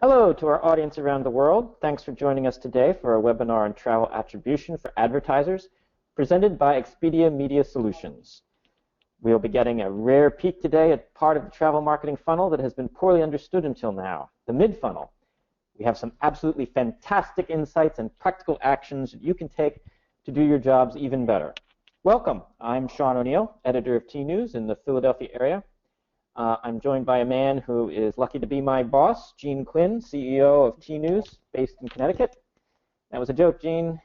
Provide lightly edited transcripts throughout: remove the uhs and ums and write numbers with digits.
Hello to our audience around the world. Thanks for joining us today for a webinar on travel attribution for advertisers presented by Expedia Media Solutions. We'll be getting a rare peek today at part of the travel marketing funnel that has been poorly understood until now, the mid-funnel. We have some absolutely fantastic insights and practical actions that you can take to do your jobs even better. Welcome. I'm Sean O'Neill, editor of Tnooz in the Philadelphia area. I'm joined by a man who is lucky to be my boss, Gene Quinn, CEO of Tnooz, based in Connecticut. That was a joke, Gene.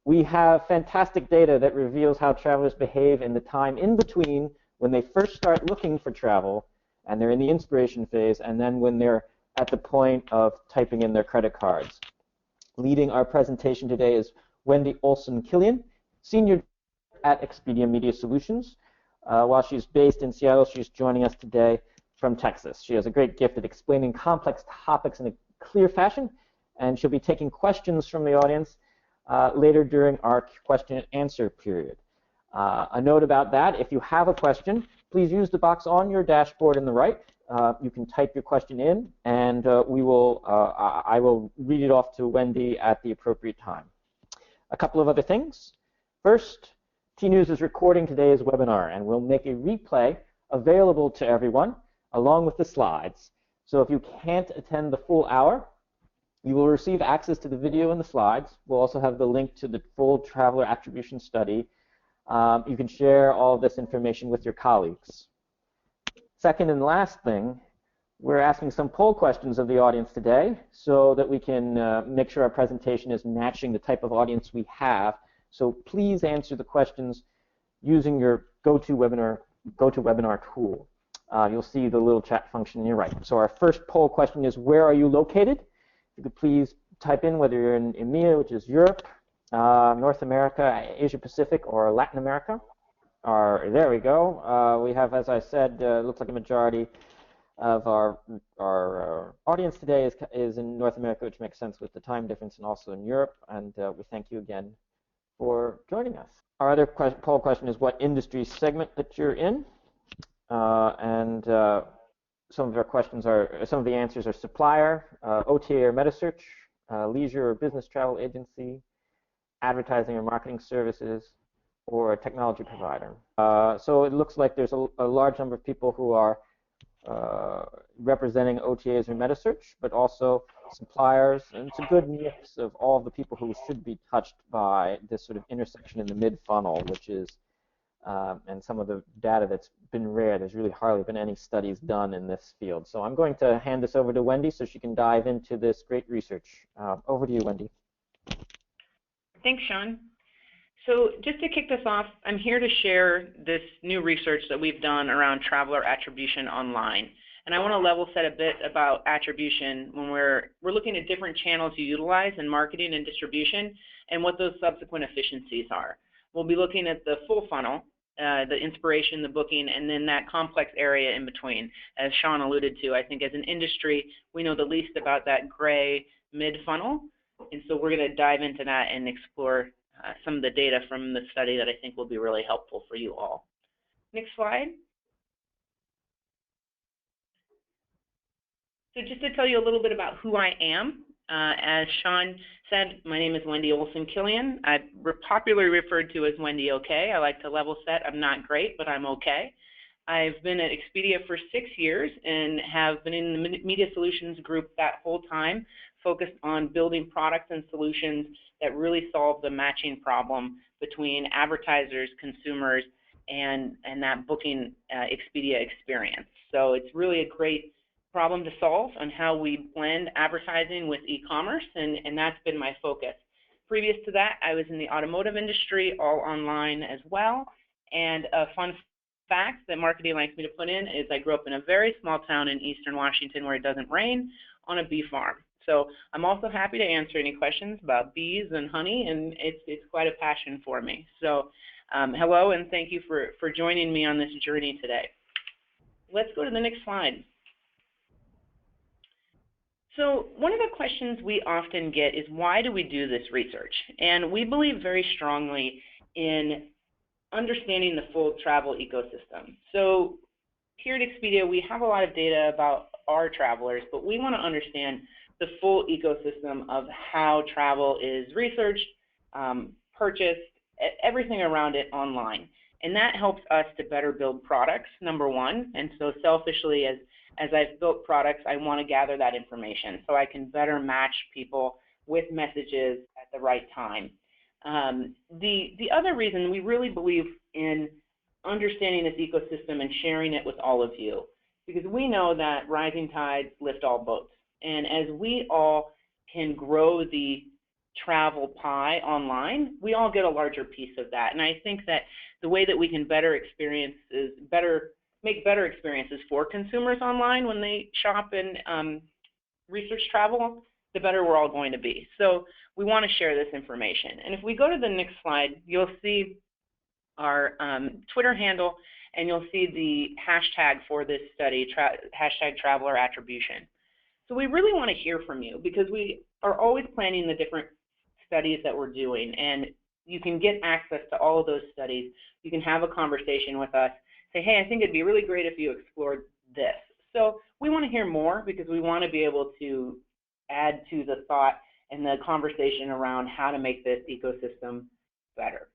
We have fantastic data that reveals how travelers behave in the time in between when they first start looking for travel and they're in the inspiration phase, and then when they're at the point of typing in their credit cards. Leading our presentation today is Wendy Olson-Killian, Senior at Expedia Media Solutions. While she's based in Seattle, she's joining us today from Texas. She has a great gift at explaining complex topics in a clear fashion, and she'll be taking questions from the audience later during our question and answer period. A note about that, if you have a question, please use the box on your dashboard in the right. You can type your question in, and I will read it off to Wendy at the appropriate time. A couple of other things. First, Tnooz is recording today's webinar, and we'll make a replay available to everyone along with the slides. So if you can't attend the full hour, you will receive access to the video and the slides. We'll also have the link to the full traveler attribution study. You can share all of this information with your colleagues. Second and last thing, we're asking some poll questions of the audience today so that we can make sure our presentation is matching the type of audience we have. So please answer the questions using your GoToWebinar tool. You'll see the little chat function on your right. So our first poll question is, where are you located? If you could please type in whether you're in EMEA, which is Europe, North America, Asia Pacific, or Latin America. There we go. We have, as I said, looks like a majority of our audience today is in North America, which makes sense with the time difference, and also in Europe. And we thank you again for joining us. Our other poll question is what industry segment that you're in, and some of the answers are supplier, OTA or meta search, leisure or business travel agency, advertising or marketing services, or a technology provider. So it looks like there's a large number of people who are representing OTAs or meta search, but also suppliers, and it's a good mix of all of the people who should be touched by this sort of intersection in the mid-funnel, which is, and some of the data that's been rare. There's really hardly been any studies done in this field. So I'm going to hand this over to Wendy so she can dive into this great research. Over to you, Wendy. Thanks, Sean. So just to kick this off, I'm here to share this new research that we've done around traveler attribution online. And I want to level set a bit about attribution when we're looking at different channels you utilize in marketing and distribution and what those subsequent efficiencies are. We'll be looking at the full funnel, the inspiration, the booking, and then that complex area in between. As Sean alluded to, I think as an industry, we know the least about that gray mid-funnel. And so we're going to dive into that and explore some of the data from the study that I think will be really helpful for you all. Next slide. So just to tell you a little bit about who I am, as Sean said, my name is Wendy Olson-Killian. I'm popularly referred to as Wendy OK. I like to level set. I'm not great, but I'm OK. I've been at Expedia for 6 years and have been in the Media Solutions group that whole time, focused on building products and solutions that really solve the matching problem between advertisers, consumers, and that booking Expedia experience. So it's really a great problem to solve on how we blend advertising with e-commerce, and that's been my focus. Previous to that, I was in the automotive industry, all online as well. And a fun fact that marketing likes me to put in is I grew up in a very small town in eastern Washington where it doesn't rain, on a bee farm. So I'm also happy to answer any questions about bees and honey, and it's quite a passion for me. So hello, and thank you for joining me on this journey today. Let's go to the next slide. So one of the questions we often get is, why do we do this research? And we believe very strongly in understanding the full travel ecosystem. So here at Expedia, we have a lot of data about are travelers, but we want to understand the full ecosystem of how travel is researched, purchased, everything around it online. And that helps us to better build products, number one. And so selfishly, as I've built products, I want to gather that information so I can better match people with messages at the right time. The other reason, we really believe in understanding this ecosystem and sharing it with all of you, because we know that rising tides lift all boats. And as we all can grow the travel pie online, we all get a larger piece of that. And I think that the way that we can make better experiences for consumers online when they shop and research travel, the better we're all going to be. So we want to share this information. And if we go to the next slide, you'll see our Twitter handle, and you'll see the hashtag for this study, hashtag traveler attribution. So we really want to hear from you, because we are always planning the different studies that we're doing, and you can get access to all of those studies. You can have a conversation with us, say, hey, I think it'd be really great if you explored this. So we want to hear more, because we want to be able to add to the thought and the conversation around how to make this ecosystem better.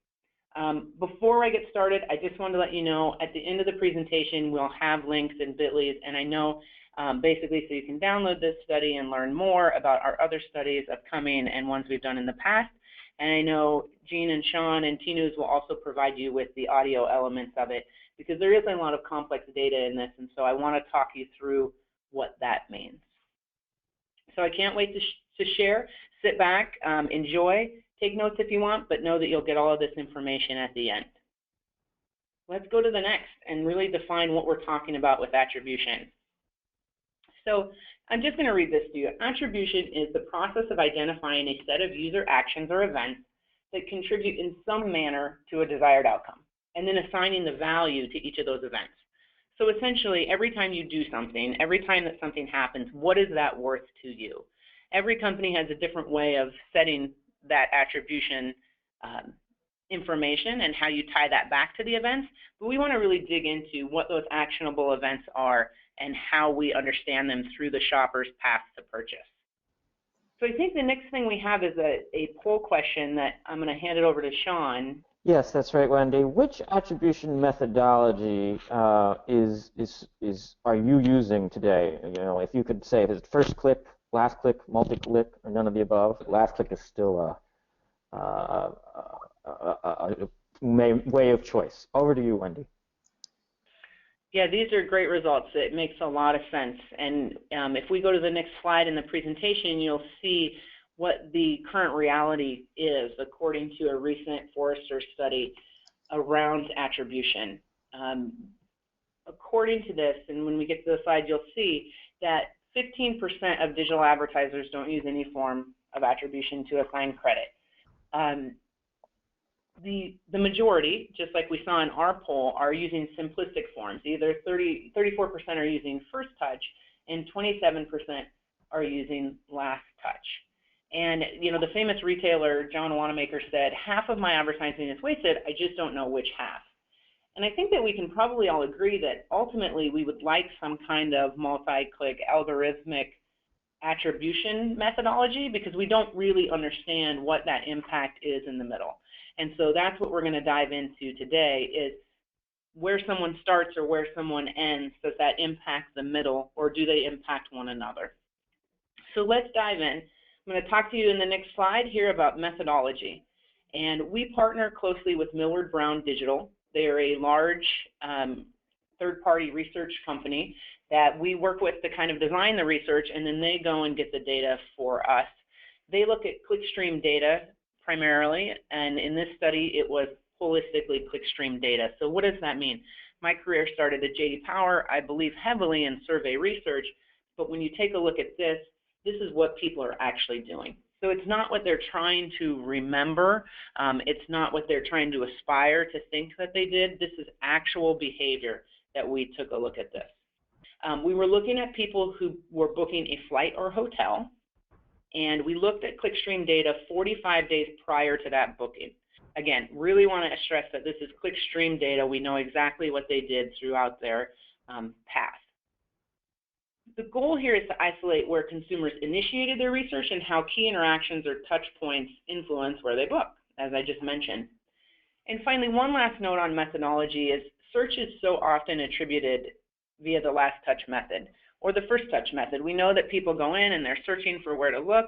Before I get started, I just wanted to let you know at the end of the presentation we'll have links and bit.lys, and I know basically so you can download this study and learn more about our other studies upcoming and ones we've done in the past. And I know Jean and Sean and Tnooz will also provide you with the audio elements of it, because there is a lot of complex data in this, and so I want to talk you through what that means. So I can't wait to share. Sit back, enjoy, take notes if you want, but know that you'll get all of this information at the end. Let's go to the next and really define what we're talking about with attribution. So I'm just going to read this to you. Attribution is the process of identifying a set of user actions or events that contribute in some manner to a desired outcome, and then assigning the value to each of those events. So essentially, every time you do something, every time that something happens, what is that worth to you? Every company has a different way of setting that attribution information and how you tie that back to the events, but we want to really dig into what those actionable events are and how we understand them through the shopper's path to purchase. So I think the next thing we have is a poll question that I'm going to hand it over to Sean. Yes, that's right, Wendy. Which attribution methodology are you using today? You know, if you could say, is it first click, last click, multi-click, or none of the above? Last click is still a way of choice. Over to you, Wendy. Yeah, these are great results. It makes a lot of sense. And if we go to the next slide in the presentation, you'll see what the current reality is according to a recent Forrester study around attribution. According to this, and when we get to the slide, you'll see that 15% of digital advertisers don't use any form of attribution to assign credit. The majority, just like we saw in our poll, are using simplistic forms. Either 34% are using first touch, and 27% are using last touch. And you know, the famous retailer John Wanamaker said, half of my advertising is wasted, I just don't know which half. And I think that we can probably all agree that ultimately we would like some kind of multi-click algorithmic attribution methodology, because we don't really understand what that impact is in the middle. And so that's what we're going to dive into today, is where someone starts or where someone ends. Does that impact the middle, or do they impact one another? So let's dive in. I'm going to talk to you in the next slide here about methodology. And we partner closely with Millward Brown Digital. They are a large third-party research company that we work with to kind of design the research, and then they go and get the data for us. They look at clickstream data primarily, and in this study it was holistically clickstream data. So what does that mean? My career started at J.D. Power. I believe heavily in survey research, but when you take a look at this, this is what people are actually doing. So it's not what they're trying to remember. It's not what they're trying to aspire to think that they did. This is actual behavior that we took a look at this. We were looking at people who were booking a flight or hotel, and we looked at clickstream data 45 days prior to that booking. Again, really want to stress that this is clickstream data. We know exactly what they did throughout their path. the goal here is to isolate where consumers initiated their research and how key interactions or touch points influence where they book, as I just mentioned. And finally, one last note on methodology is search is so often attributed via the last touch method or the first touch method. We know that people go in and they're searching for where to look.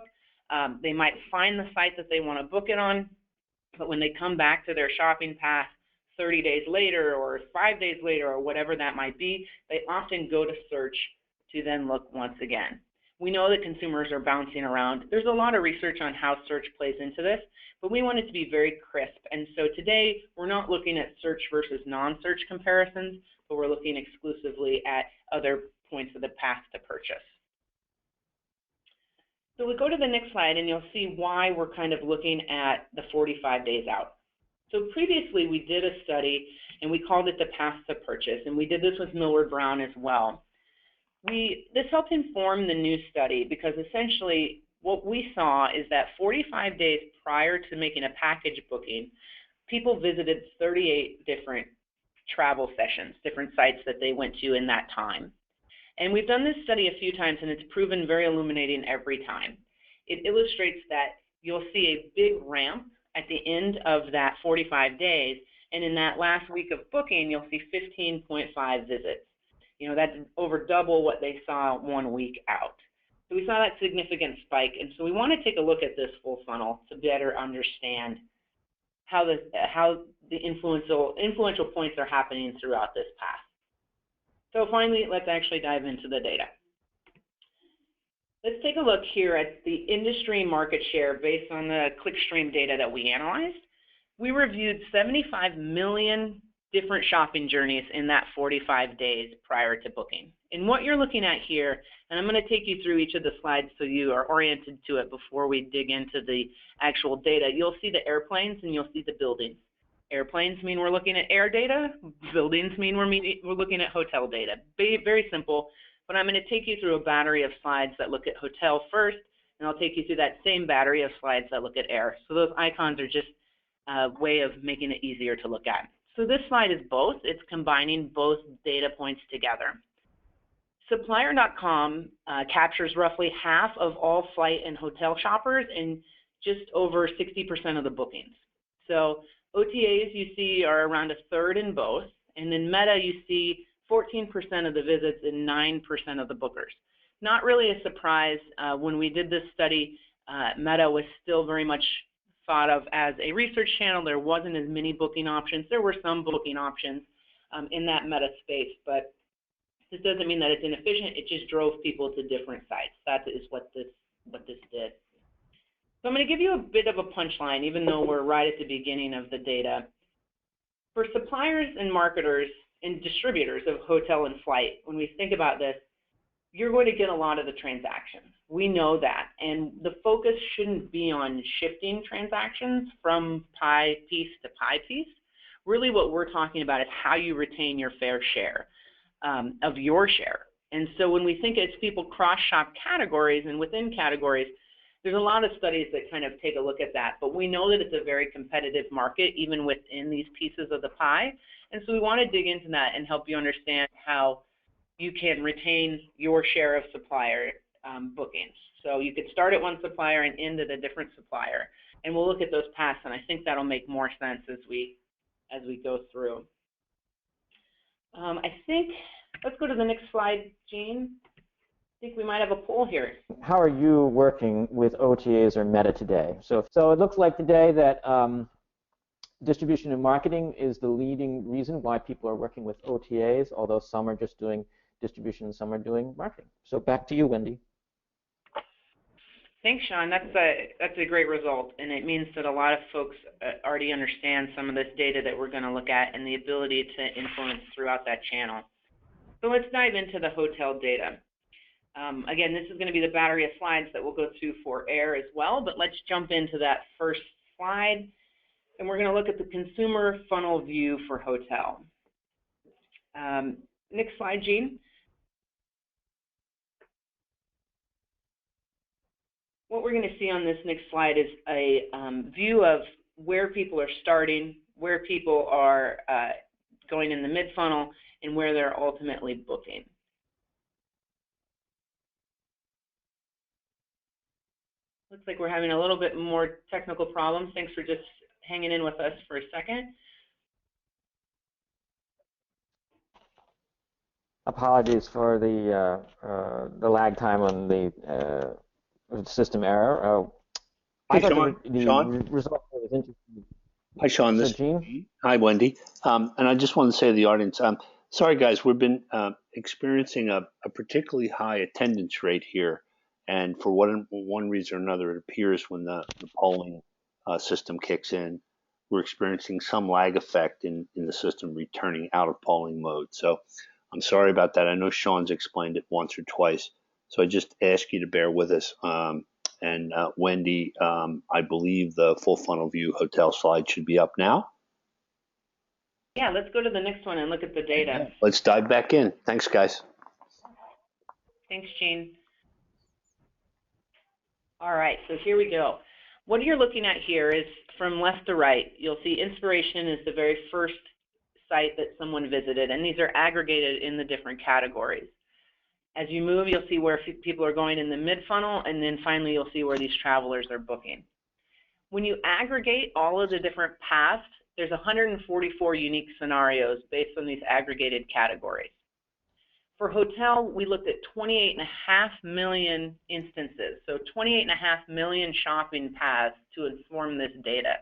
They might find the site that they want to book it on, but when they come back to their shopping path 30 days later or 5 days later or whatever that might be, they often go to search to then look once again. We know that consumers are bouncing around. There's a lot of research on how search plays into this, but we want it to be very crisp. And so today, we're not looking at search versus non-search comparisons, but we're looking exclusively at other points of the path to purchase. So we go to the next slide, and you'll see why we're kind of looking at the 45 days out. So previously, we did a study, and we called it the path to purchase, and we did this with Millward Brown as well. This helped inform the new study because essentially what we saw is that 45 days prior to making a package booking, people visited 38 different travel sessions, different sites that they went to in that time. And we've done this study a few times, and it's proven very illuminating every time. It illustrates that you'll see a big ramp at the end of that 45 days, and in that last week of booking, you'll see 15.5 visits. You know, that's over double what they saw 1 week out. So we saw that significant spike, and so we want to take a look at this full funnel to better understand how the influential points are happening throughout this path. So finally, let's actually dive into the data. Let's take a look here at the industry market share based on the clickstream data that we analyzed. We reviewed 75 million different shopping journeys in that 45 days prior to booking. And what you're looking at here, and I'm going to take you through each of the slides so you are oriented to it before we dig into the actual data. You'll see the airplanes and you'll see the buildings. Airplanes mean we're looking at air data. Buildings mean we're looking at hotel data. Very simple, but I'm going to take you through a battery of slides that look at hotel first, and I'll take you through that same battery of slides that look at air. So those icons are just a way of making it easier to look at. So this slide is both. It's combining both data points together. Supplier.com captures roughly half of all flight and hotel shoppers and just over 60% of the bookings. So OTAs you see are around a third in both, and in Meta you see 14% of the visits and 9% of the bookers. Not really a surprise. When we did this study, Meta was still very much thought of as a research channel. There wasn't as many booking options. There were some booking options in that Meta space, but this doesn't mean that it's inefficient. It just drove people to different sites. That is what this did. So I'm going to give you a bit of a punchline, even though we're right at the beginning of the data. For suppliers and marketers and distributors of hotel and flight, when we think about this, you're going to get a lot of the transactions. We know that, and the focus shouldn't be on shifting transactions from pie piece to pie piece. Really what we're talking about is how you retain your fair share of your share. And so when we think as people cross-shop categories and within categories, there's a lot of studies that kind of take a look at that, but we know that it's a very competitive market even within these pieces of the pie. And so we want to dig into that and help you understand how you can retain your share of supplier bookings. So you could start at one supplier and end at a different supplier. And we'll look at those paths, and I think that'll make more sense as we go through. I think, let's go to the next slide, Jean. I think we might have a poll here. How are you working with OTAs or Meta today? So it looks like today that distribution and marketing is the leading reason why people are working with OTAs, although some are just doing distribution and some are doing marketing. So back to you, Wendy. Thanks, Sean. That's a great result, and it means that a lot of folks already understand some of this data that we're going to look at and the ability to influence throughout that channel. So let's dive into the hotel data. Again, this is going to be the battery of slides that we'll go through for air as well, but let's jump into that first slide, and we're going to look at the consumer funnel view for hotel. Next slide, Jean. What we're going to see on this next slide is a view of where people are starting, where people are going in the mid-funnel, and where they're ultimately booking. Looks like we're having a little bit more technical problems. Thanks for just hanging in with us for a second. Apologies for the lag time on the system error. Hi, Sean. Sean. Result was interesting. Hi, Sean. This is Gene. Hi, Wendy. And I just want to say to the audience, sorry, guys, we've been experiencing a particularly high attendance rate here. And for one reason or another, it appears when the polling system kicks in, we're experiencing some lag effect in the system returning out of polling mode. So I'm sorry about that. I know Sean's explained it once or twice. So I just ask you to bear with us. And Wendy, I believe the full funnel view hotel slide should be up now. Yeah, let's go to the next one and look at the data. Let's dive back in. Thanks, guys. Thanks, Gene. All right, so here we go. What you're looking at here is from left to right. You'll see inspiration is the very first site that someone visited, and these are aggregated in the different categories. As you move, you'll see where people are going in the mid-funnel, and then finally you'll see where these travelers are booking. When you aggregate all of the different paths, there's 144 unique scenarios based on these aggregated categories. For hotel, we looked at 28.5 million instances, so 28.5 million shopping paths to inform this data.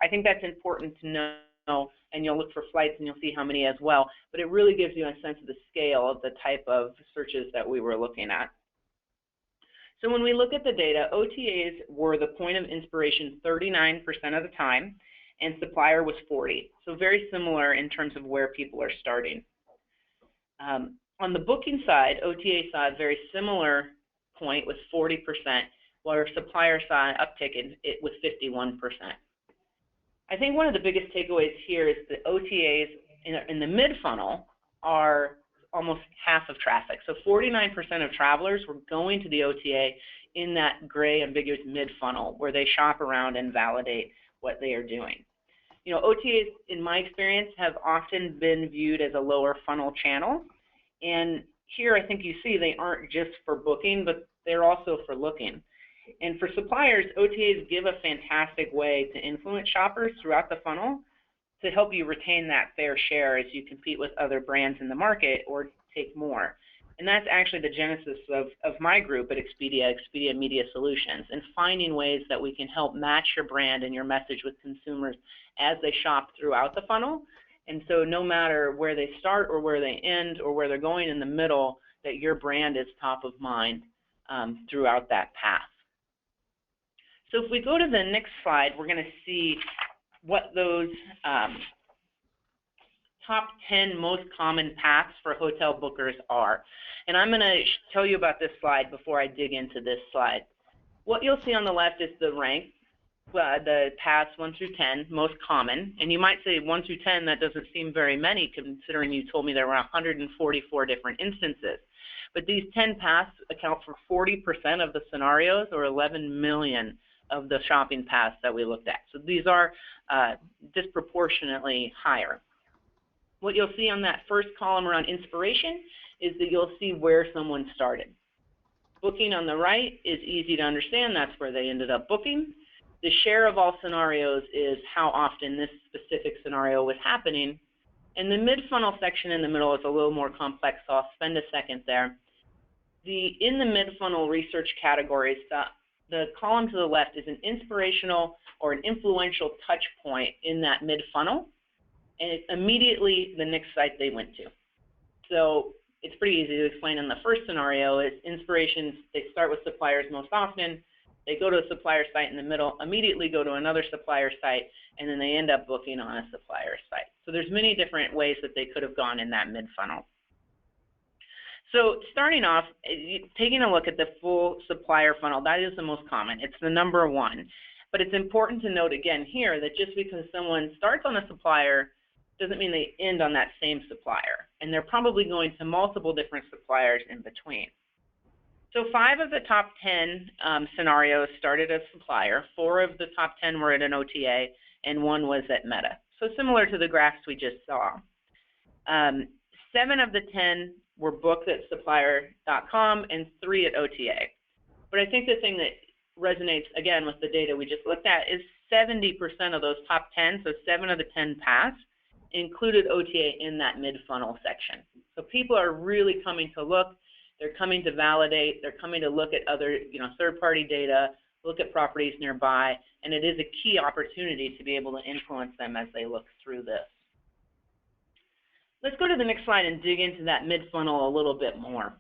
I think that's important to know, and you'll look for flights and you'll see how many as well, but it really gives you a sense of the scale of the type of searches that we were looking at. So when we look at the data, OTAs were the point of inspiration 39% of the time, and supplier was 40%. So very similar in terms of where people are starting. On the booking side, OTA saw a very similar point with 40%, while our supplier saw an uptick it with 51%. I think one of the biggest takeaways here is that OTAs in the mid-funnel are almost half of traffic. So 49% of travelers were going to the OTA in that gray ambiguous mid-funnel where they shop around and validate what they are doing. You know, OTAs, in my experience, have often been viewed as a lower funnel channel. And here I think you see they aren't just for booking, but they're also for looking. And for suppliers, OTAs give a fantastic way to influence shoppers throughout the funnel to help you retain that fair share as you compete with other brands in the market or take more. And that's actually the genesis of my group at Expedia Media Solutions, and finding ways that we can help match your brand and your message with consumers as they shop throughout the funnel. And so no matter where they start or where they end or where they're going in the middle, that your brand is top of mind throughout that path. So if we go to the next slide, we're going to see what those top 10 most common paths for hotel bookers are. And I'm going to tell you about this slide before I dig into this slide. What you'll see on the left is the rank, the paths 1 through 10, most common. And you might say 1 through 10, that doesn't seem very many considering you told me there were 144 different instances. But these 10 paths account for 40% of the scenarios, or 11 million of the shopping paths that we looked at. So these are disproportionately higher. What you'll see on that first column around inspiration is that you'll see where someone started. Booking on the right is easy to understand. That's where they ended up booking. The share of all scenarios is how often this specific scenario was happening. And the mid-funnel section in the middle is a little more complex, so I'll spend a second there. In the mid-funnel research categories, the column to the left is an inspirational or an influential touch point in that mid-funnel, and it's immediately the next site they went to. So it's pretty easy to explain. In the first scenario is inspirations, they start with suppliers most often, they go to a supplier site in the middle, immediately go to another supplier site, and then they end up booking on a supplier site. So there's many different ways that they could have gone in that mid-funnel. So starting off, taking a look at the full supplier funnel, that is the most common. It's the number one. But it's important to note again here that just because someone starts on a supplier doesn't mean they end on that same supplier. And they're probably going to multiple different suppliers in between. So 5 of the top 10 scenarios started as supplier, 4 of the top 10 were at an OTA, and 1 was at Meta. So similar to the graphs we just saw. 7 of the 10 were booked at supplier.com and 3 at OTA. But I think the thing that resonates, again, with the data we just looked at is 70% of those top 10, so 7 of the 10 paths, included OTA in that mid-funnel section. So people are really coming to look, they're coming to validate, they're coming to look at other, third-party data, look at properties nearby, and it is a key opportunity to be able to influence them as they look through this. Let's go to the next slide and dig into that mid-funnel a little bit more.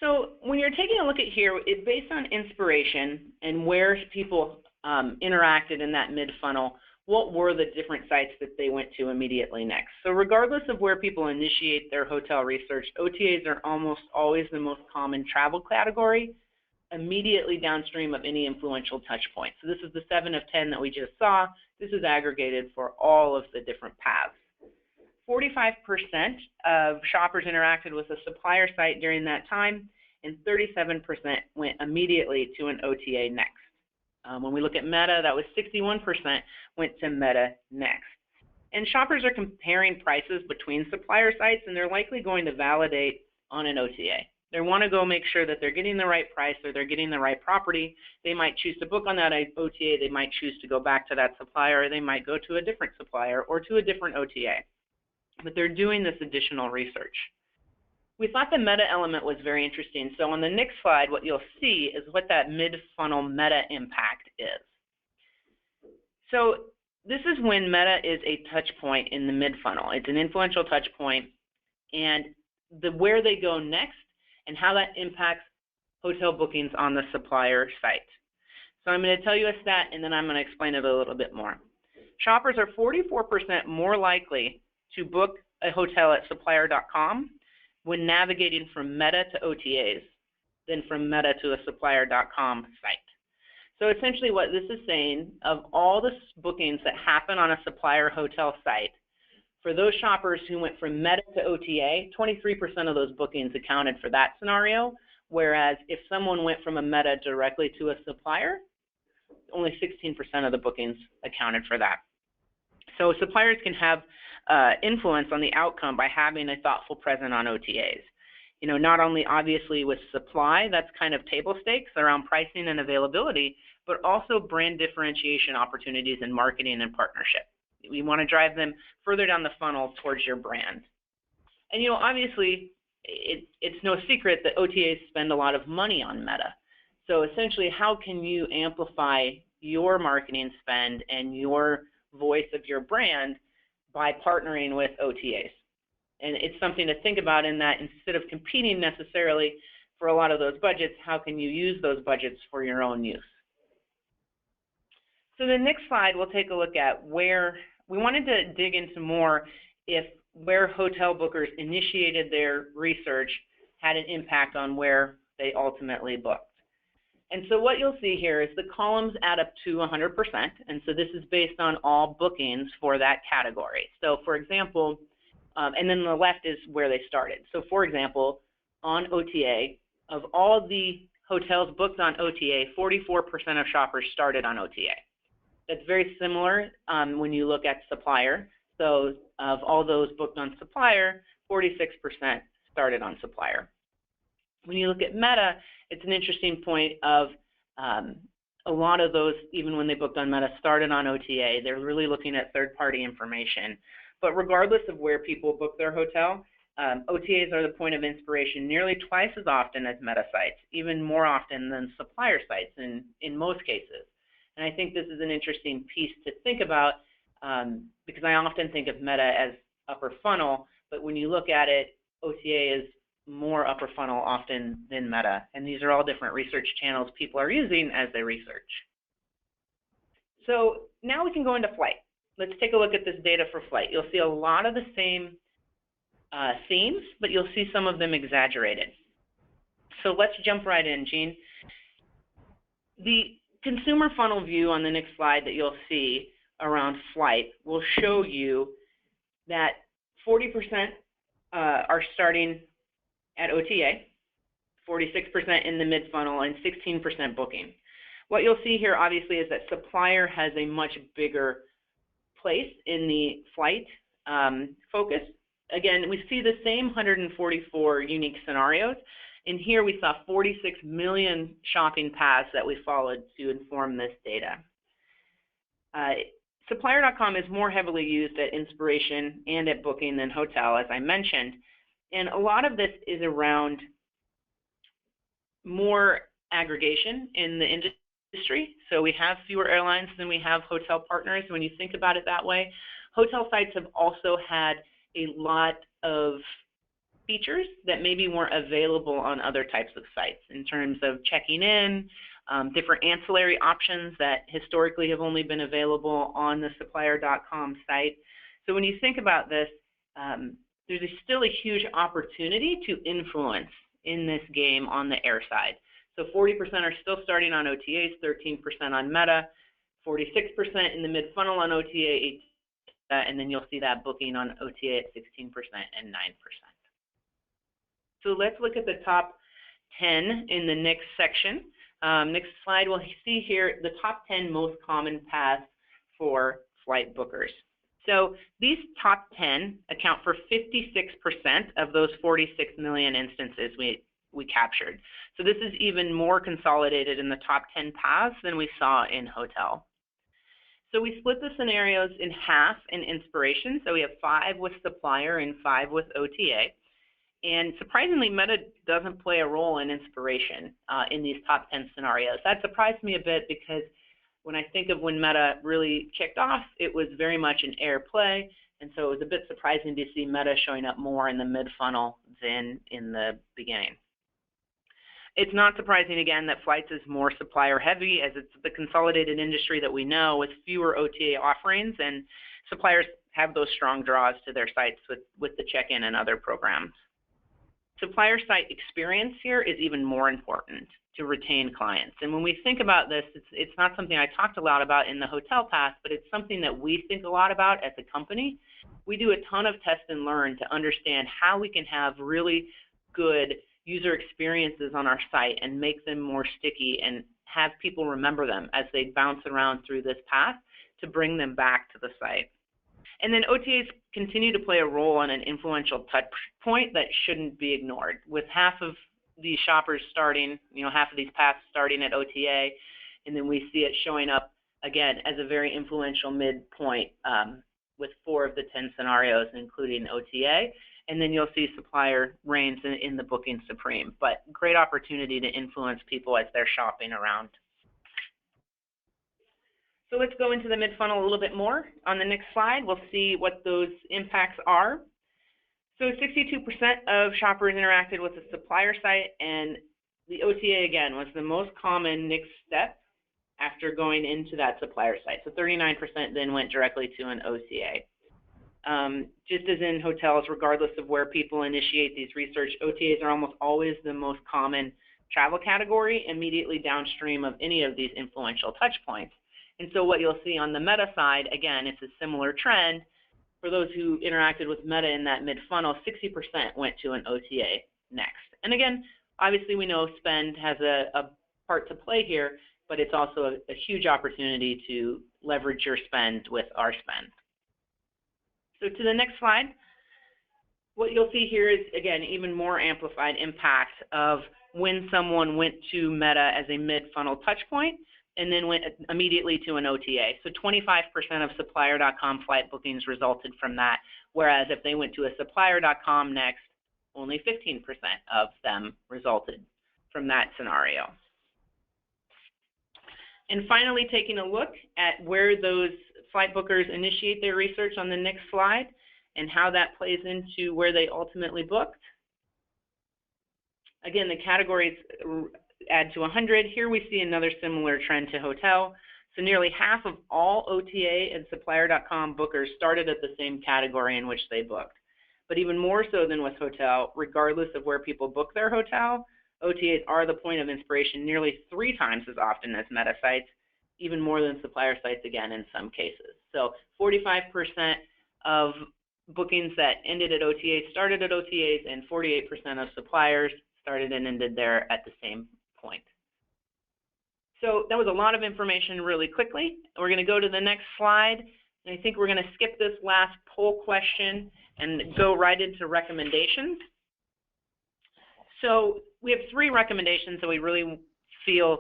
So when you're taking a look at here, it's based on inspiration and where people interacted in that mid-funnel, what were the different sites that they went to immediately next. So regardless of where people initiate their hotel research, OTAs are almost always the most common travel category, immediately downstream of any influential touch point. So this is the 7 of 10 that we just saw. This is aggregated for all of the different paths. 45% of shoppers interacted with a supplier site during that time, and 37% went immediately to an OTA next. When we look at Meta, that was 61% went to Meta next. And shoppers are comparing prices between supplier sites, and they're likely going to validate on an OTA. They want to go make sure that they're getting the right price or they're getting the right property. They might choose to book on that OTA. They might choose to go back to that supplier, or they might go to a different supplier or to a different OTA. But they're doing this additional research. We thought the meta element was very interesting. So on the next slide, what you'll see is what that mid-funnel meta impact is. So this is when meta is a touch point in the mid-funnel. It's an influential touch point, and where they go next and how that impacts hotel bookings on the supplier site. So I'm going to tell you a stat, and then I'm going to explain it a little bit more. Shoppers are 44% more likely to book a hotel at supplier.com when navigating from Meta to OTAs than from Meta to a supplier.com site. So essentially what this is saying, of all the bookings that happen on a supplier hotel site, for those shoppers who went from Meta to OTA, 23% of those bookings accounted for that scenario, whereas if someone went from a Meta directly to a supplier, only 16% of the bookings accounted for that. So suppliers can have influence on the outcome by having a thoughtful presence on OTAs. Not only obviously with supply, that's kind of table stakes around pricing and availability, but also brand differentiation opportunities in marketing and partnership. We want to drive them further down the funnel towards your brand. And obviously, it's no secret that OTAs spend a lot of money on Meta. So essentially, how can you amplify your marketing spend and your voice of your brand by partnering with OTAs? And it's something to think about in that instead of competing necessarily for a lot of those budgets, how can you use those budgets for your own use? So the next slide, we'll take a look at where we wanted to dig into more where hotel bookers initiated their research had an impact on where they ultimately booked. And so what you'll see here is the columns add up to 100%, and so this is based on all bookings for that category. So for example, and then the left is where they started. So for example, on OTA, of all the hotels booked on OTA, 44% of shoppers started on OTA. That's very similar when you look at supplier. So of all those booked on supplier, 46% started on supplier. When you look at Meta, it's an interesting point of a lot of those, even when they booked on Meta, started on OTA. They're really looking at third-party information. But regardless of where people book their hotel, OTAs are the point of inspiration nearly twice as often as Meta sites, even more often than supplier sites in most cases. And I think this is an interesting piece to think about because I often think of Meta as upper funnel, but when you look at it, OTA is more upper funnel often than Meta. And these are all different research channels people are using as they research. So now we can go into flight. Let's take a look at this data for flight. You'll see a lot of the same themes, but you'll see some of them exaggerated. So let's jump right in, Jean. The consumer funnel view on the next slide that you'll see around flight will show you that 40% are starting at OTA, 46% in the mid-funnel, and 16% booking. What you'll see here, obviously, is that supplier has a much bigger place in the flight focus. Again, we see the same 144 unique scenarios In here, we saw 46 million shopping paths that we followed to inform this data. Supplier.com is more heavily used at inspiration and at booking than hotel, as I mentioned. And a lot of this is around more aggregation in the industry. So we have fewer airlines than we have hotel partners when you think about it that way. Hotel sites have also had a lot of features that maybe weren't available on other types of sites in terms of checking in, different ancillary options that historically have only been available on the supplier.com site. So when you think about this, there's still a huge opportunity to influence in this game on the air side. So 40% are still starting on OTAs, 13% on Meta, 46% in the mid-funnel on OTA, and then you'll see that booking on OTA at 16% and 9%. So let's look at the top 10 in the next section. Next slide, we'll see here the top 10 most common paths for flight bookers. So these top 10 account for 56% of those 46 million instances we captured. So this is even more consolidated in the top 10 paths than we saw in hotel. So we split the scenarios in half in inspiration. So we have 5 with supplier and 5 with OTA. And surprisingly, Meta doesn't play a role in inspiration in these top 10 scenarios. That surprised me a bit because when I think of when Meta really kicked off, it was very much an air play. And so it was a bit surprising to see Meta showing up more in the mid-funnel than in the beginning. It's not surprising, again, that flights is more supplier heavy as it's the consolidated industry that we know with fewer OTA offerings, and suppliers have those strong draws to their sites with the check-in and other programs. Supplier site experience here is even more important to retain clients. And when we think about this, it's not something I talked a lot about in the hotel path, but it's something that we think a lot about as a company. We do a ton of test and learn to understand how we can have really good user experiences on our site and make them more sticky and have people remember them as they bounce around through this path to bring them back to the site. And then OTAs continue to play a role on an influential touch point that shouldn't be ignored. With half of these shoppers starting, half of these paths starting at OTA, and then we see it showing up again as a very influential midpoint with 4 of the 10 scenarios, including OTA. And then you'll see supplier reigns in the booking supreme. But great opportunity to influence people as they're shopping around. So let's go into the mid-funnel a little bit more. On the next slide, we'll see what those impacts are. So 62% of shoppers interacted with the supplier site, and the OTA, again, was the most common next step after going into that supplier site. So 39% then went directly to an OTA. Just as in hotels, regardless of where people initiate these research, OTAs are almost always the most common travel category immediately downstream of any of these influential touch points. And so what you'll see on the Meta side, again, it's a similar trend. For those who interacted with Meta in that mid-funnel, 60% went to an OTA next. And again, obviously we know spend has a part to play here, but it's also a huge opportunity to leverage your spend with our spend. So to the next slide, what you'll see here is, again, even more amplified impact of when someone went to Meta as a mid-funnel touch point and then went immediately to an OTA. So 25% of supplier.com flight bookings resulted from that, whereas if they went to a supplier.com next, only 15% of them resulted from that scenario. And finally, taking a look at where those flight bookers initiate their research on the next slide and how that plays into where they ultimately booked. Again, the categories add to 100. Here we see another similar trend to hotel. So nearly half of all OTA and supplier.com bookers started at the same category in which they booked. But even more so than with hotel, regardless of where people book their hotel, OTAs are the point of inspiration nearly 3 times as often as Meta sites, even more than supplier sites again in some cases. So 45% of bookings that ended at OTAs started at OTAs, and 48% of suppliers started and ended there at the same point. So that was a lot of information really quickly. We're going to go to the next slide, and I think we're going to skip this last poll question and go right into recommendations. So we have 3 recommendations that we really feel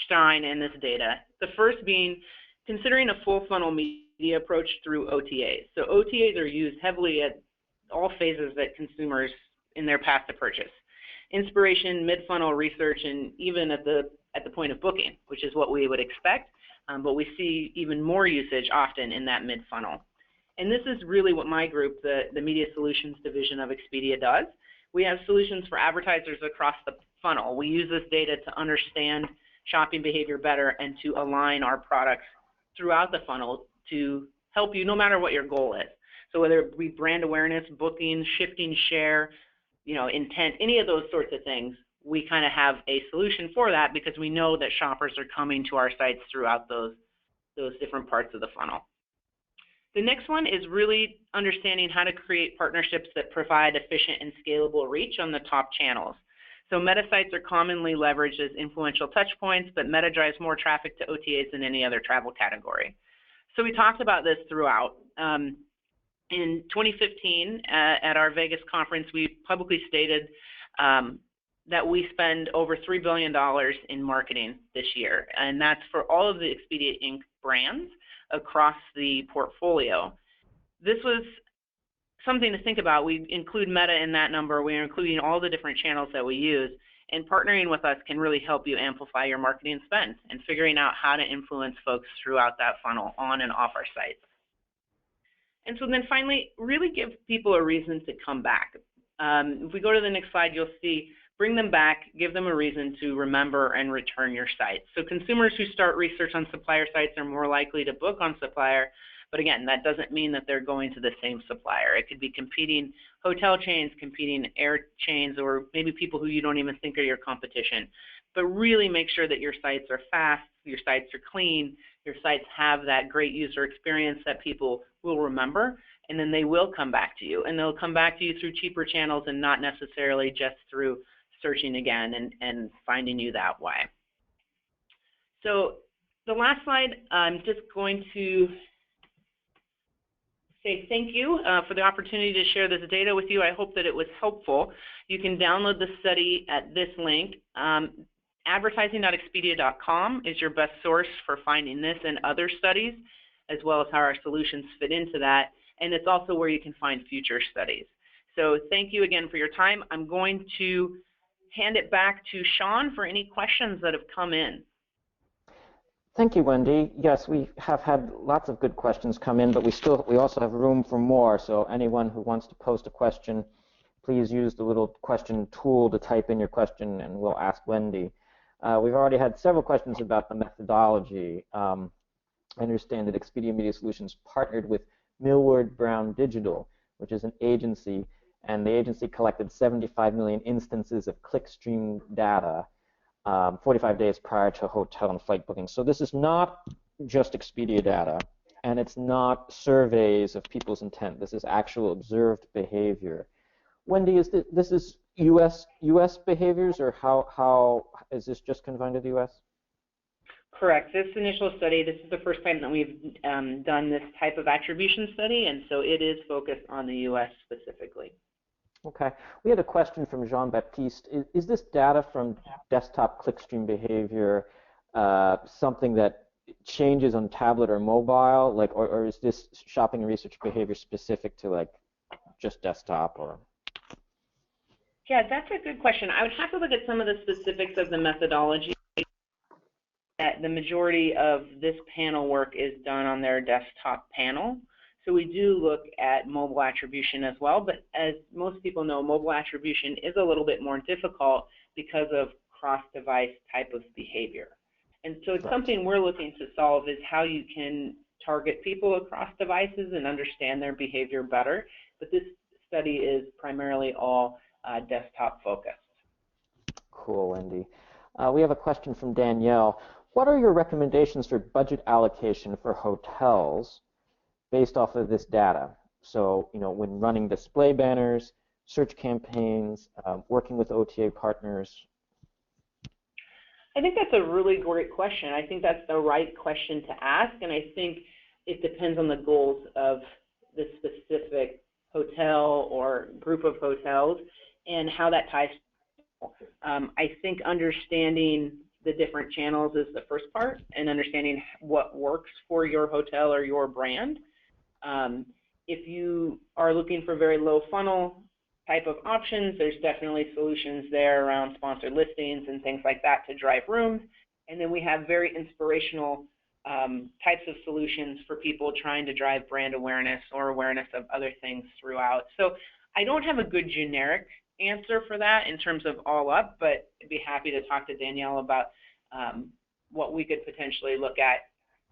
shine in this data. The first being considering a full funnel media approach through OTAs. So OTAs are used heavily at all phases that consumers in their path to purchase. Inspiration, mid-funnel research, and even at the point of booking, which is what we would expect, but we see even more usage often in that mid-funnel. And this is really what my group, the Media Solutions division of Expedia, does. We have solutions for advertisers across the funnel. We use this data to understand shopping behavior better and to align our products throughout the funnel to help you no matter what your goal is. So whether it be brand awareness, booking, shifting share, intent, any of those sorts of things, we kind of have a solution for that because we know that shoppers are coming to our sites throughout those different parts of the funnel. The next one is really understanding how to create partnerships that provide efficient and scalable reach on the top channels. So meta sites are commonly leveraged as influential touch points, but meta drives more traffic to OTAs than any other travel category. So we talked about this throughout. In 2015, at our Vegas conference, we publicly stated that we spend over $3 billion in marketing this year, and that's for all of the Expedia Inc. brands across the portfolio. This was something to think about. We include Meta in that number. We're including all the different channels that we use, and partnering with us can really help you amplify your marketing spend and figuring out how to influence folks throughout that funnel on and off our sites. And so then finally, really give people a reason to come back. If we go to the next slide, you'll see bring them back, give them a reason to remember and return your site. So consumers who start research on supplier sites are more likely to book on supplier, but again, that doesn't mean that they're going to the same supplier. It could be competing hotel chains, competing air chains, or maybe people who you don't even think are your competition. But really make sure that your sites are fast, your sites are clean, your sites have that great user experience that people will remember, and then they will come back to you. And they'll come back to you through cheaper channels and not necessarily just through searching again and finding you that way. So the last slide, I'm just going to say thank you for the opportunity to share this data with you. I hope that it was helpful. You can download the study at this link. Advertising.expedia.com is your best source for finding this and other studies, as well as how our solutions fit into that. And it's also where you can find future studies. So thank you again for your time. I'm going to hand it back to Sean for any questions that have come in. Thank you, Wendy. Yes, we have had lots of good questions come in, but we also have room for more. So anyone who wants to post a question, please use the little question tool to type in your question, and we'll ask Wendy. We've already had several questions about the methodology. I understand that Expedia Media Solutions partnered with Millward Brown Digital, which is an agency, and the agency collected 75 million instances of clickstream data 45 days prior to hotel and flight bookings. So this is not just Expedia data, and it's not surveys of people's intent. This is actual observed behavior. Wendy, this is U.S. behaviors, or how is this just confined to the U.S.? Correct. This initial study, this is the first time that we've done this type of attribution study, and so it is focused on the U.S. specifically. Okay. We had a question from Jean-Baptiste. Is this data from desktop clickstream behavior something that changes on tablet or mobile, or is this shopping and research behavior specific to just desktop? Or? Yeah, that's a good question. I would have to look at some of the specifics of the methodology. The majority of this panel work is done on their desktop panel. So we do look at mobile attribution as well, but as most people know, mobile attribution is a little bit more difficult because of cross-device type of behavior. And so it's something we're looking to solve is how you can target people across devices and understand their behavior better. But this study is primarily all desktop focused. Cool, Wendy. We have a question from Danielle. What are your recommendations for budget allocation for hotels based off of this data? So, when running display banners, search campaigns, working with OTA partners. I think that's a really great question. I think that's the right question to ask, and I think it depends on the goals of the specific hotel or group of hotels and how that ties I think understanding the different channels is the first part, and understanding what works for your hotel or your brand. If you are looking for very low funnel type of options, there's definitely solutions there around sponsored listings and things like that to drive rooms. And then we have very inspirational types of solutions for people trying to drive brand awareness or awareness of other things throughout. So I don't have a good generic answer for that in terms of all up, but I'd be happy to talk to Danielle about what we could potentially look at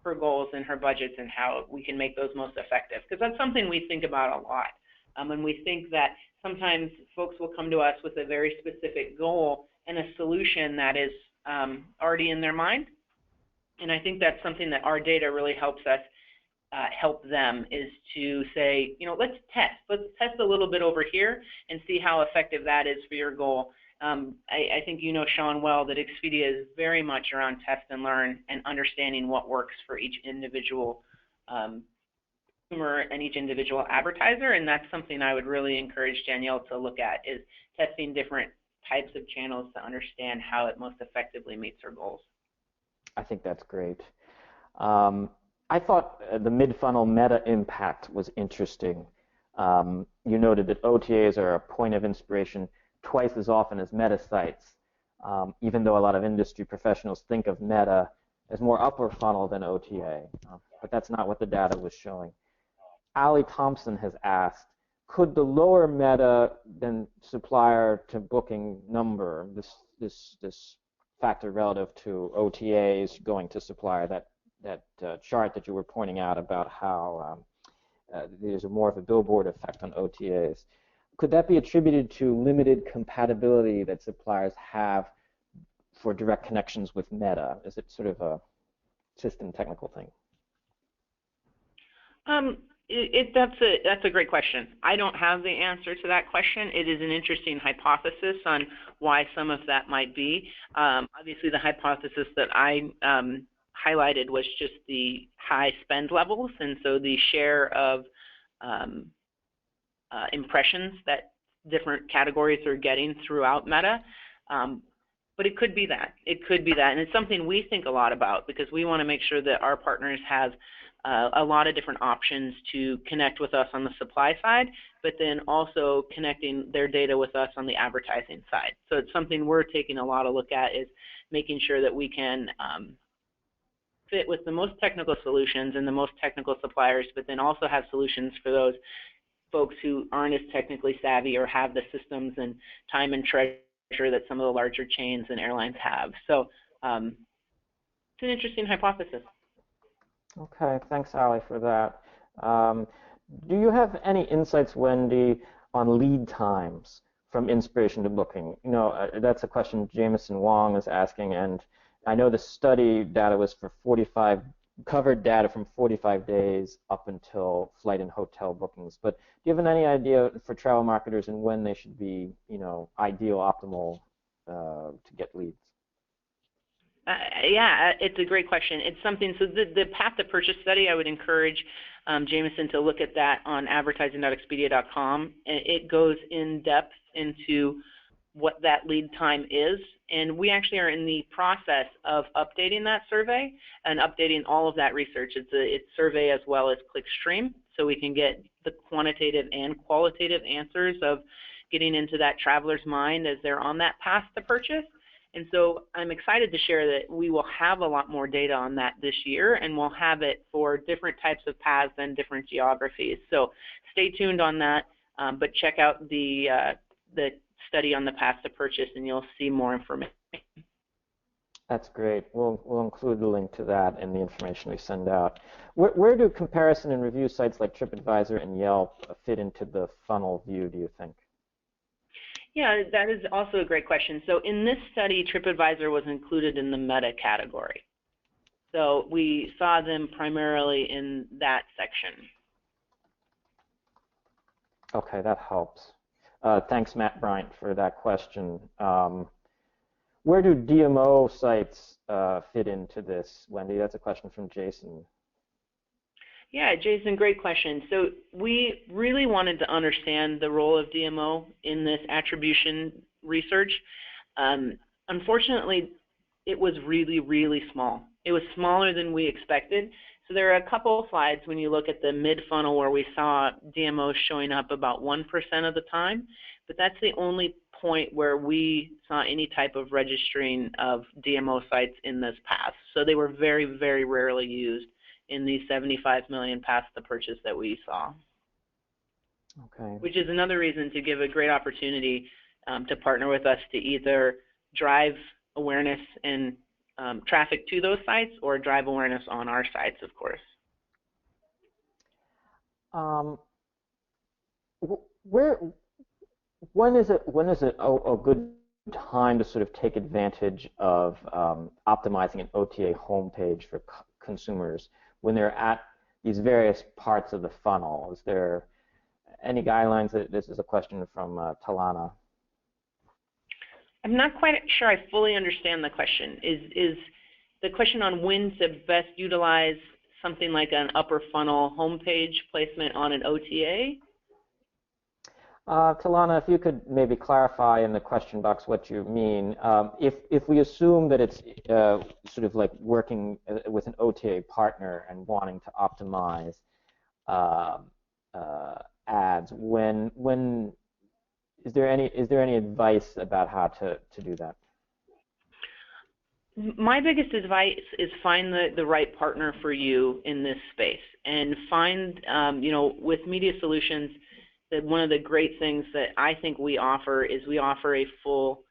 her goals and her budgets and how we can make those most effective, because that's something we think about a lot. And we think that sometimes folks will come to us with a very specific goal and a solution that is already in their mind. And I think that's something that our data really helps us help them, is to say, you know, let's test a little bit over here and see how effective that is for your goal. I think you know, Sean, well, that Expedia is very much around test and learn and understanding what works for each individual consumer and each individual advertiser, and that's something I would really encourage Danielle to look at, is testing different types of channels to understand how it most effectively meets her goals. I think that's great. I thought the mid-funnel meta impact was interesting. You noted that OTAs are a point of inspiration twice as often as meta sites, even though a lot of industry professionals think of meta as more upper funnel than OTA, but that's not what the data was showing. Ali Thompson has asked, could the lower meta than supplier to booking number, this factor relative to OTAs going to supplier, that chart that you were pointing out about how there's more of a billboard effect on OTAs, could that be attributed to limited compatibility that suppliers have for direct connections with Meta? Is it sort of a system technical thing? That's a great question. I don't have the answer to that question. It is an interesting hypothesis on why some of that might be. Obviously, the hypothesis that I highlighted was just the high spend levels, and so the share of impressions that different categories are getting throughout Meta. But it could be that. It could be that. And it's something we think a lot about, because we want to make sure that our partners have a lot of different options to connect with us on the supply side, but then also connecting their data with us on the advertising side. So it's something we're taking a lot of look at, is making sure that we can fit with the most technical solutions and the most technical suppliers, but then also have solutions for those folks who aren't as technically savvy or have the systems and time and treasure that some of the larger chains and airlines have. So it's an interesting hypothesis. Okay, thanks, Ali, for that. Do you have any insights, Wendy, on lead times from inspiration to booking? You know, that's a question Jameson Wong is asking, and I know the study data was for covered data from 45 days up until flight and hotel bookings. But do you have any idea for travel marketers and when they should be, you know, ideal, optimal to get leads? Yeah, it's a great question. It's something, so the path to purchase study, I would encourage Jameson to look at that on advertising.expedia.com. It goes in depth into what that lead time is, and we actually are in the process of updating that survey and updating all of that research. It's survey as well as clickstream, so we can get the quantitative and qualitative answers of getting into that traveler's mind as they're on that path to purchase. And so I'm excited to share that we will have a lot more data on that this year, and we'll have it for different types of paths and different geographies. So stay tuned on that, but check out the study on the path to purchase, and you'll see more information. That's great. We'll include the link to that in the information we send out. Where do comparison and review sites like TripAdvisor and Yelp fit into the funnel view, do you think? Yeah, that is also a great question. So in this study, TripAdvisor was included in the meta category. So we saw them primarily in that section. Okay, that helps. Thanks, Matt Bryant, for that question. Where do DMO sites fit into this, Wendy? That's a question from Jason. Yeah, Jason, great question. So we really wanted to understand the role of DMO in this attribution research. Unfortunately, it was really, really small. It was smaller than we expected. So there are a couple of slides when you look at the mid-funnel where we saw DMOs showing up about 1% of the time, but that's the only point where we saw any type of registering of DMO sites in this path. So they were very, very rarely used in these 75 million paths to purchase that we saw. Okay. Which is another reason to give a great opportunity to partner with us to either drive awareness and traffic to those sites or drive awareness on our sites, of course. When is it a good time to sort of take advantage of optimizing an OTA homepage for consumers when they're at these various parts of the funnel? Is there any guidelines? This is a question from Talana. I'm not quite sure I fully understand the question. Is the question on when to best utilize something like an upper funnel homepage placement on an OTA? Talana, if you could maybe clarify in the question box what you mean. If we assume that it's sort of like working with an OTA partner and wanting to optimize ads, when is there any advice about how to do that? My biggest advice is find the right partner for you in this space, and find with Media Solutions, that one of the great things that I think we offer is we offer a full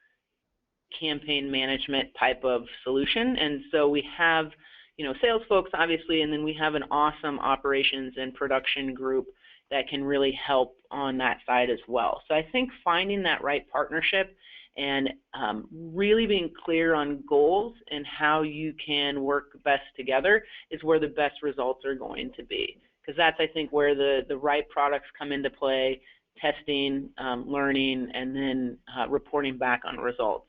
campaign management type of solution. And so we have sales folks obviously, and then we have an awesome operations and production group that can really help on that side as well. So I think finding that right partnership and really being clear on goals and how you can work best together is where the best results are going to be. Because that's, I think, where the right products come into play, testing, learning, and then reporting back on results.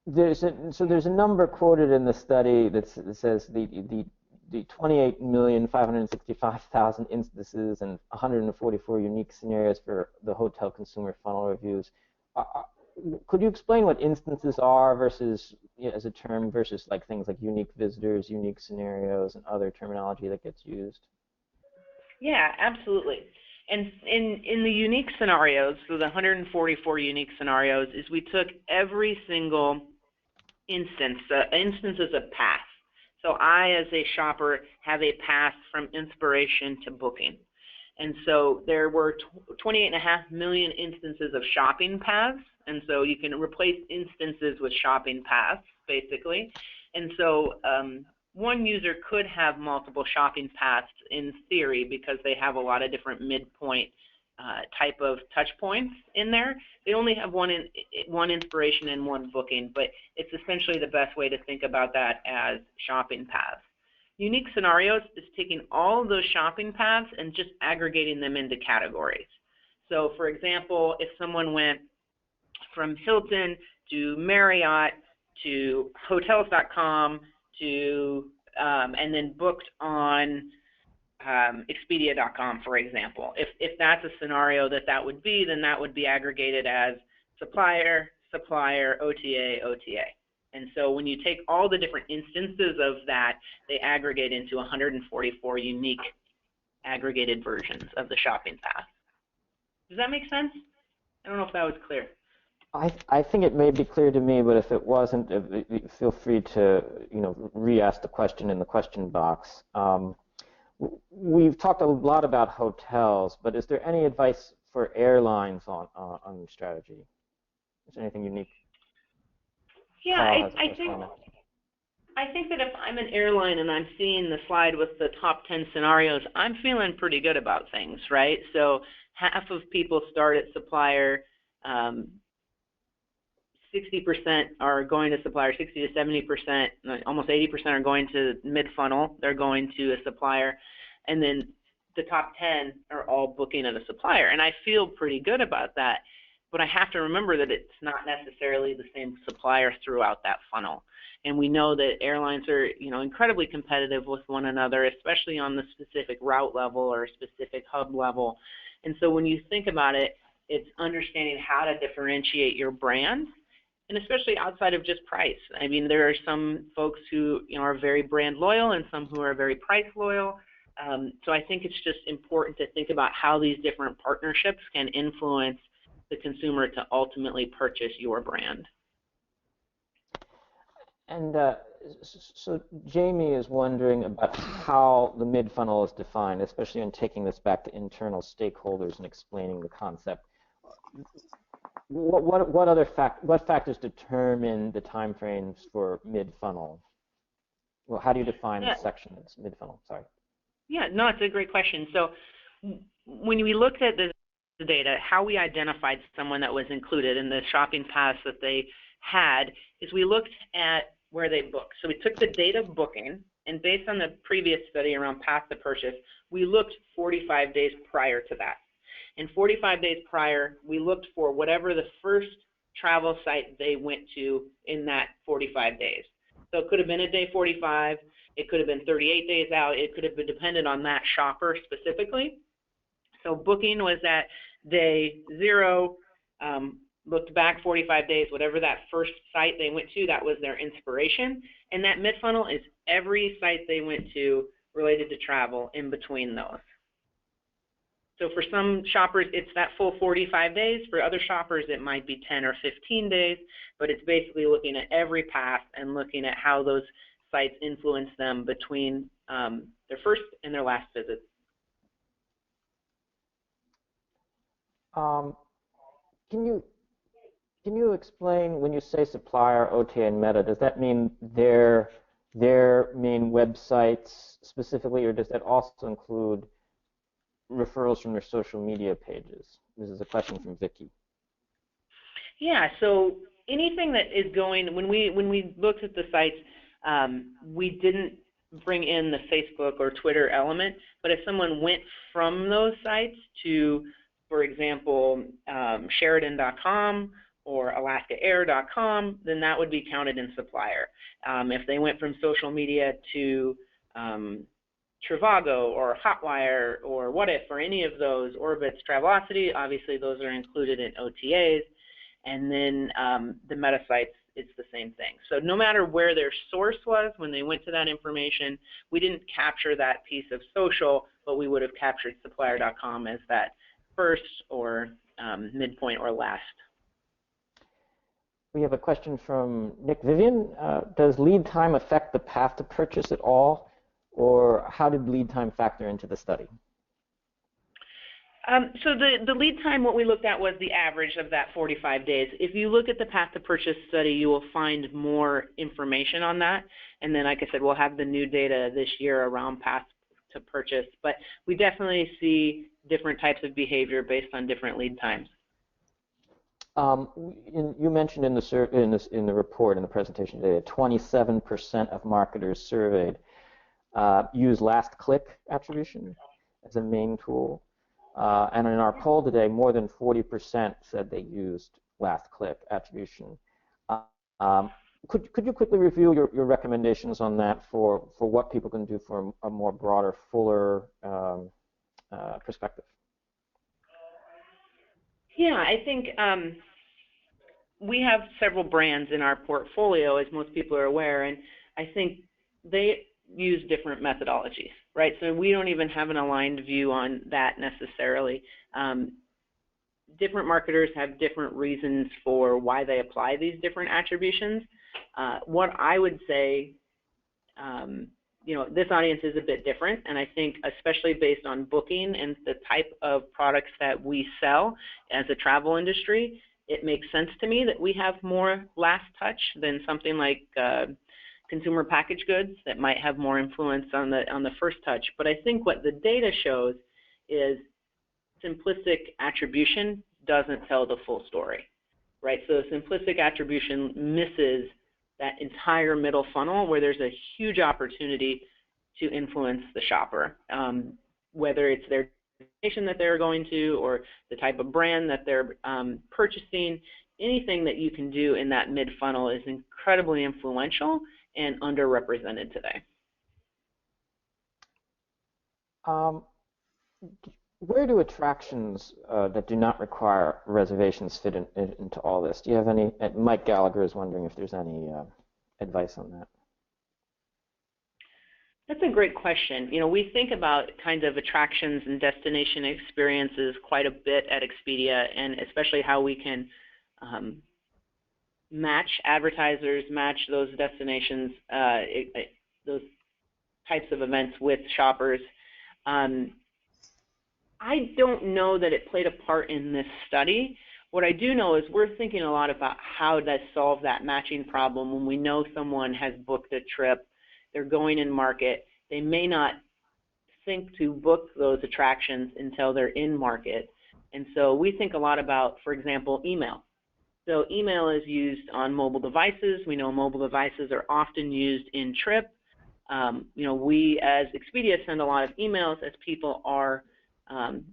There's a number quoted in the study that says the 28,565,000 instances and 144 unique scenarios for the hotel consumer funnel reviews. Could you explain what instances are versus, as a term, versus like things like unique visitors, unique scenarios, and other terminology that gets used? Yeah, absolutely. And in the unique scenarios, so the 144 unique scenarios, is we took every single instance. Instance is a path. So I, as a shopper, have a path from inspiration to booking. And so there were 28.5 million instances of shopping paths. And so you can replace instances with shopping paths, basically. And so one user could have multiple shopping paths in theory because they have a lot of different midpoint type of touch points in there. They only have one inspiration and one booking, but it's essentially the best way to think about that as shopping paths. Unique scenarios is taking all of those shopping paths and just aggregating them into categories. So for example, if someone went from Hilton to Marriott to hotels.com to and then booked on Expedia.com, for example. If that's a scenario that would be, then that would be aggregated as supplier, supplier, OTA, OTA. And so when you take all the different instances of that, they aggregate into 144 unique aggregated versions of the shopping path. Does that make sense? I don't know if that was clear. I think it may be clear to me, but if it wasn't, feel free to re-ask the question in the question box. We've talked a lot about hotels, but is there any advice for airlines on strategy? Is there anything unique? Yeah, I think that if I'm an airline and I'm seeing the slide with the top 10 scenarios, I'm feeling pretty good about things, right? So half of people start at supplier. 60% are going to supplier, 60 to 70%, almost 80% are going to mid-funnel. They're going to a supplier. And then the top 10 are all booking at a supplier. And I feel pretty good about that. but I have to remember that it's not necessarily the same supplier throughout that funnel. And we know that airlines are, incredibly competitive with one another, especially on the specific route level or specific hub level. And so when you think about it, it's understanding how to differentiate your brand, and especially outside of just price. I mean, there are some folks who are very brand loyal and some who are very price loyal. So I think it's just important to think about how these different partnerships can influence the consumer to ultimately purchase your brand. And so Jamie is wondering about how the mid-funnel is defined, especially in taking this back to internal stakeholders and explaining the concept. What factors determine the timeframes for mid-funnel? Well, how do you define the section that's mid-funnel? Sorry. Yeah, no, it's a great question. So when we looked at the data, how we identified someone that was included in the shopping paths that they had is we looked at where they booked. So we took the date of booking, and based on the previous study around path to purchase, we looked 45 days prior to that. And 45 days prior, we looked for whatever the first travel site they went to in that 45 days. So it could have been a day 45, it could have been 38 days out, it could have been dependent on that shopper specifically. So booking was at day 0, looked back 45 days, whatever that first site they went to, that was their inspiration. And that mid-funnel is every site they went to related to travel in between those. So for some shoppers, it's that full 45 days. For other shoppers, it might be 10 or 15 days, but it's basically looking at every path and looking at how those sites influence them between their first and their last visit. Can you explain, when you say supplier, OTA, and Meta, does that mean their main websites specifically, or does that also include referrals from their social media pages? This is a question from Vicky. Yeah, so anything that is going, when we looked at the sites, we didn't bring in the Facebook or Twitter element, but if someone went from those sites to, for example, Sheridan.com or AlaskaAir.com, then that would be counted in supplier. If they went from social media to Trivago or Hotwire or What If or any of those, Orbitz, Travelocity, obviously those are included in OTAs. And then the meta sites, it's the same thing. So no matter where their source was when they went to that information, we didn't capture that piece of social, but we would have captured supplier.com as that first or midpoint or last. We have a question from Nick Vivian. Does lead time affect the path to purchase at all, or how did lead time factor into the study? So the lead time, what we looked at was the average of that 45 days. If you look at the path to purchase study, you will find more information on that. And then, like I said, we'll have the new data this year around path to purchase. But we definitely see different types of behavior based on different lead times. You mentioned in the report, in the presentation today, that 27% of marketers surveyed use last click attribution as a main tool. And in our poll today, more than 40% said they used last click attribution. Could you quickly review your recommendations on that for what people can do for a more broader, fuller perspective? Yeah, I think we have several brands in our portfolio, as most people are aware, and I think they use different methodologies, right? So we don't even have an aligned view on that necessarily. Different marketers have different reasons for why they apply these different attributions. What I would say, this audience is a bit different, and I think especially based on booking and the type of products that we sell as a travel industry, it makes sense to me that we have more last touch than something like consumer packaged goods that might have more influence on the first touch. But I think what the data shows is simplistic attribution doesn't tell the full story, right? So simplistic attribution misses that entire middle funnel where there's a huge opportunity to influence the shopper, whether it's their destination that they're going to, or the type of brand that they're purchasing. Anything that you can do in that mid-funnel is incredibly influential and underrepresented today. Where do attractions that do not require reservations fit into all this? Do you have any? Mike Gallagher is wondering if there's any advice on that. That's a great question. You know, we think about kind of attractions and destination experiences quite a bit at Expedia, and especially how we can match advertisers, match those destinations, those types of events with shoppers. I don't know that it played a part in this study. What I do know is we're thinking a lot about how to solve that matching problem when we know someone has booked a trip, they're going in market, they may not think to book those attractions until they're in market. And so we think a lot about, for example, email. So email is used on mobile devices. We know mobile devices are often used in trip. You know, we as Expedia send a lot of emails as people are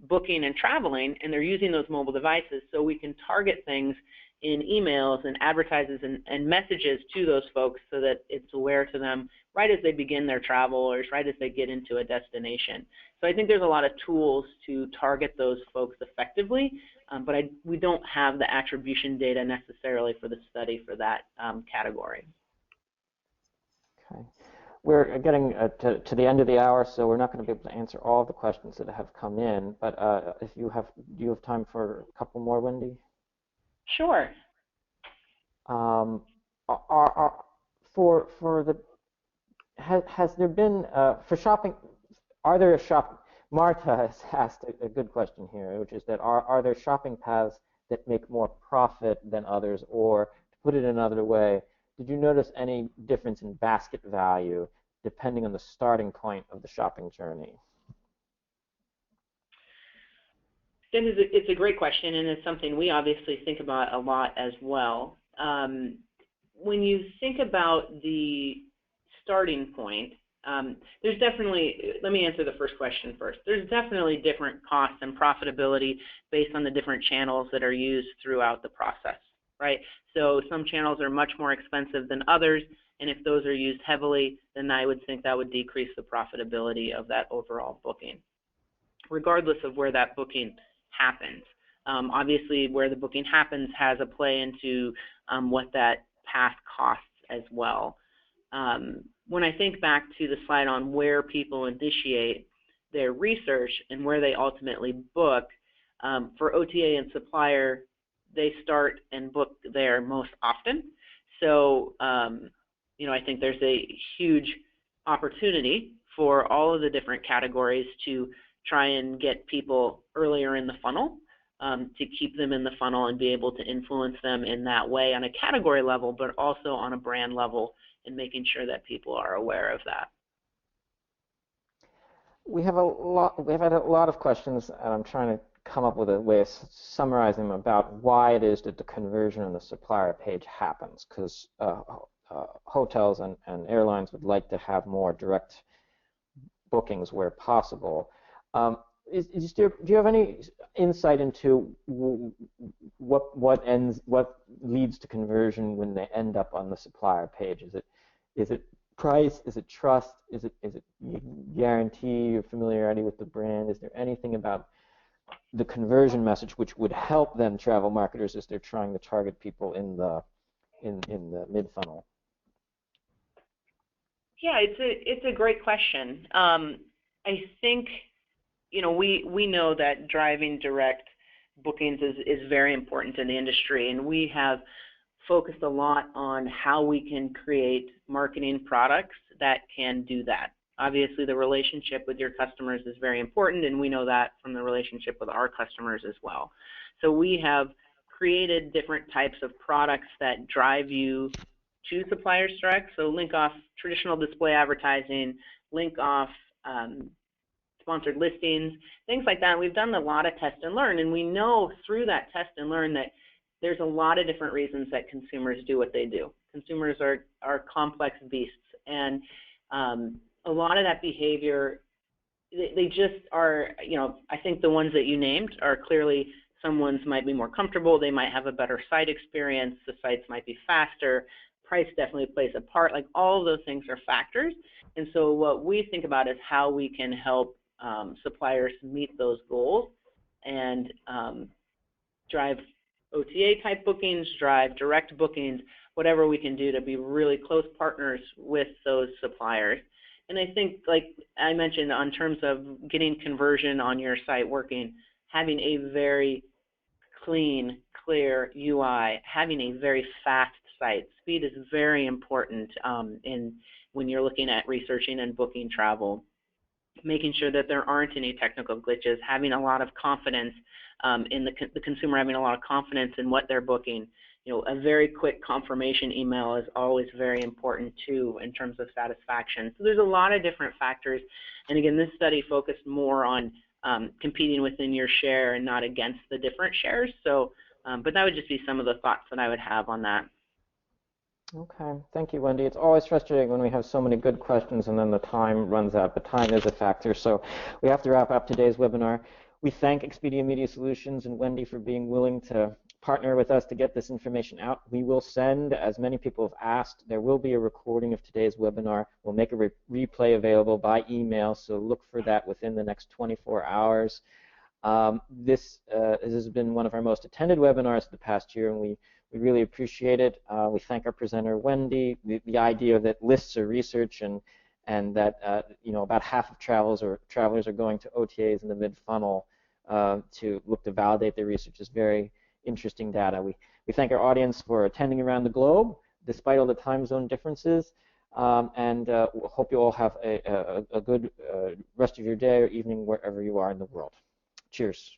booking and traveling, and they're using those mobile devices, so we can target things in emails and advertises and messages to those folks so that it's aware to them right as they begin their travel or right as they get into a destination. So I think there's a lot of tools to target those folks effectively, but we don't have the attribution data necessarily for the study for that category. Okay. We're getting to the end of the hour, so we're not going to be able to answer all of the questions that have come in. But do you have time for a couple more, Wendy? Sure. Has there been for shopping? Are there Marta has asked a good question here, which is that are there shopping paths that make more profit than others, or to put it another way, did you notice any difference in basket value depending on the starting point of the shopping journey? It's a great question, and it's something we obviously think about a lot as well. When you think about the starting point, there's definitely, let me answer the first question first. There's definitely different costs and profitability based on the different channels that are used throughout the process, right? So some channels are much more expensive than others, and if those are used heavily, then I would think that would decrease the profitability of that overall booking, regardless of where that booking happens. Obviously, where the booking happens has a play into what that path costs as well. When I think back to the slide on where people initiate their research and where they ultimately book, for OTA and supplier, they start and book there most often. So, you know, I think there's a huge opportunity for all of the different categories to try and get people earlier in the funnel, to keep them in the funnel and be able to influence them in that way on a category level, but also on a brand level, and making sure that people are aware of that. We've had a lot of questions, and I'm trying to come up with a way of summarizing them about why it is that the conversion on the supplier page happens, because hotels and airlines would like to have more direct bookings where possible. Do you have any insight into what leads to conversion when they end up on the supplier page? Is it price? Is it trust? Is it guarantee or familiarity with the brand? Is there anything about the conversion message which would help them, travel marketers, as they're trying to target people in the mid funnel? Yeah, it's a great question. I think, you know, we know that driving direct bookings is very important in the industry, and we have focused a lot on how we can create marketing products that can do that. Obviously, the relationship with your customers is very important, and we know that from the relationship with our customers as well. So we have created different types of products that drive you to suppliers direct, so link off traditional display advertising, link off sponsored listings, things like that. We've done a lot of test and learn, and we know through that test and learn that there's a lot of different reasons that consumers do what they do. Consumers are complex beasts, and a lot of that behavior they just are, I think the ones that you named are clearly, some ones might be more comfortable, they might have a better site experience, the sites might be faster, price definitely plays a part, like all of those things are factors. And so what we think about is how we can help suppliers meet those goals and drive OTA type bookings, drive direct bookings, whatever we can do to be really close partners with those suppliers. And I think, like I mentioned, on terms of getting conversion on your site working, having a very clean, clear UI, having a very fast site. Speed is very important when you're looking at researching and booking travel. Making sure that there aren't any technical glitches, having a lot of confidence in the consumer, having a lot of confidence in what they're booking. A very quick confirmation email is always very important too in terms of satisfaction. So there's a lot of different factors. And again, this study focused more on competing within your share and not against the different shares. So, but that would just be some of the thoughts that I would have on that. Okay, thank you, Wendy. It's always frustrating when we have so many good questions and then the time runs out, but time is a factor. So we have to wrap up today's webinar. We thank Expedia Media Solutions and Wendy for being willing to partner with us to get this information out. We will send, as many people have asked, there will be a recording of today's webinar. We'll make a replay available by email, so look for that within the next 24 hours. This has been one of our most attended webinars of the past year, and we really appreciate it. We thank our presenter, Wendy. The idea that lists are research and that about half of travelers are going to OTAs in the mid-funnel to look to validate their research is very interesting data. We thank our audience for attending around the globe, despite all the time zone differences, and hope you all have a good rest of your day or evening wherever you are in the world. Cheers.